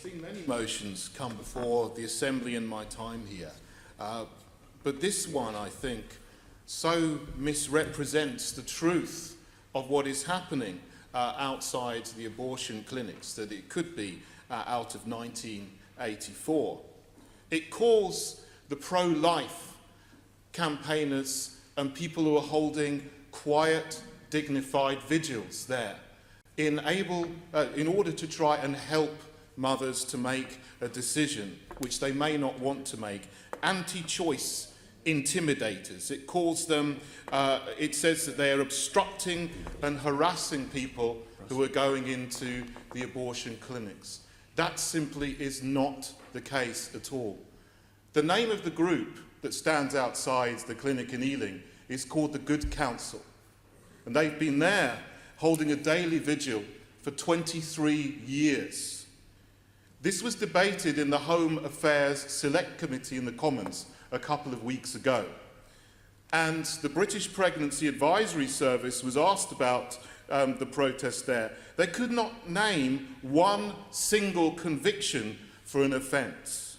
seen many motions come before the Assembly in my time here, but this one, I think, so misrepresents the truth of what is happening outside the abortion clinics that it could be out of 1984. It calls the pro-life campaigners and people who are holding quiet, dignified vigils there in order to try and help mothers to make a decision which they may not want to make, anti-choice intimidators. It calls them, it says that they are obstructing and harassing people who are going into the abortion clinics. That simply is not the case at all. The name of the group that stands outside the clinic in Ealing is called the Good Counsel, and they've been there holding a daily vigil for 23 years. This was debated in the Home Affairs Select Committee in the Commons a couple of weeks ago, and the British Pregnancy Advisory Service was asked about the protest there. They could not name one single conviction for an offence.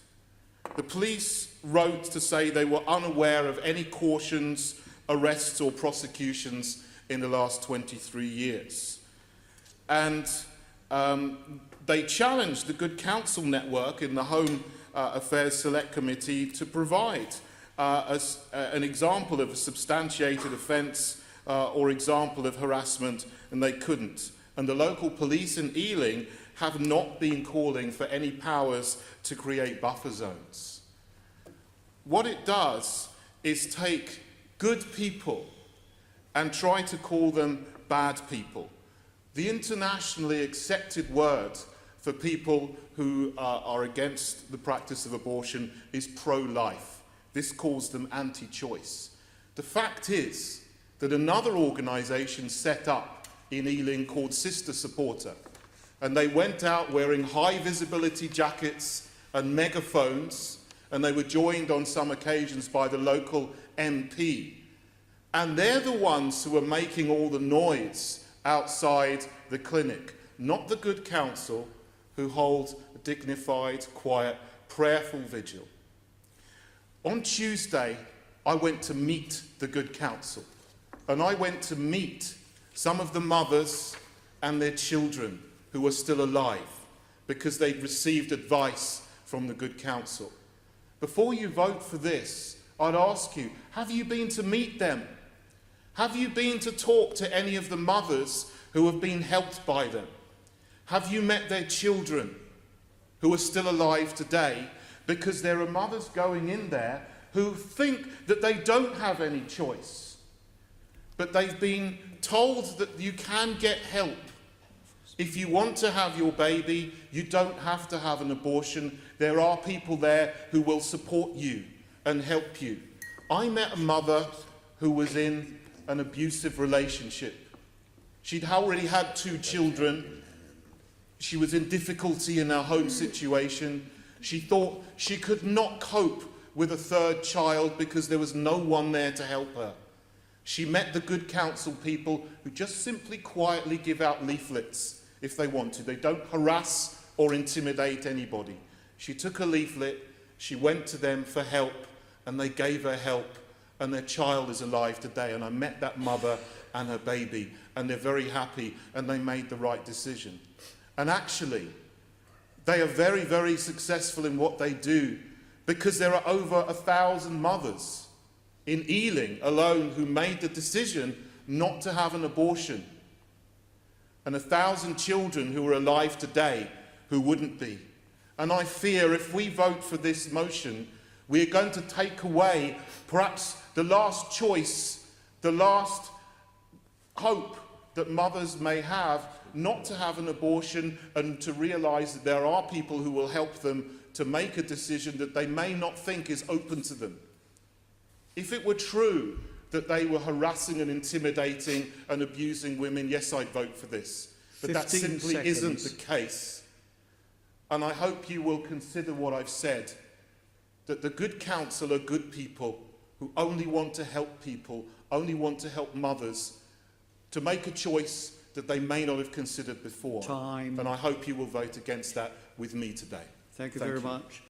The police wrote to say they were unaware of any cautions, arrests or prosecutions in the last 23 years. And they challenged the Good Counsel Network in the Home Affairs Select Committee to provide an example of a substantiated offence or example of harassment, and they couldn't. And the local police in Ealing have not been calling for any powers to create buffer zones. What it does is take good people and try to call them bad people. The internationally accepted word for people who are against the practice of abortion is pro-life. This calls them anti-choice. The fact is that another organisation set up in Ealing called Sister Supporter, and they went out wearing high visibility jackets and megaphones, and they were joined on some occasions by the local MP. And they're the ones who are making all the noise outside the clinic, not the Good Counsel, who hold a dignified, quiet, prayerful vigil. On Tuesday, I went to meet the Good Counsel, and I went to meet some of the mothers and their children who are still alive because they've received advice from the Good Counsel. Before you vote for this, I'd ask you, have you been to meet them? Have you been to talk to any of the mothers who have been helped by them? Have you met their children who are still alive today? Because there are mothers going in there who think that they don't have any choice, but they've been told that you can get help. If you want to have your baby, you don't have to have an abortion. There are people there who will support you and help you. I met a mother who was in an abusive relationship. She'd already had 2 children. She was in difficulty in her home situation. She thought she could not cope with a 3rd child because there was no one there to help her. She met the Good Counsel people who just simply quietly give out leaflets if they want to. They don't harass or intimidate anybody. She took a leaflet, she went to them for help, and they gave her help, and their child is alive today. And I met that mother and her baby, and they're very happy, and they made the right decision. And actually, they are very, very successful in what they do, because there are over 1,000 mothers in Ealing alone who made the decision not to have an abortion, and 1,000 children who are alive today who wouldn't be. And I fear if we vote for this motion, we are going to take away perhaps the last choice, the last hope that mothers may have not to have an abortion, and to realise that there are people who will help them to make a decision that they may not think is open to them. If it were true that they were harassing and intimidating and abusing women, yes, I'd vote for this. But that simply isn't the case. And I hope you will consider what I've said, that the Good Counsel are good people who only want to help people, only want to help mothers to make a choice that they may not have considered before. Time. And I hope you will vote against that with me today. Thank you very much.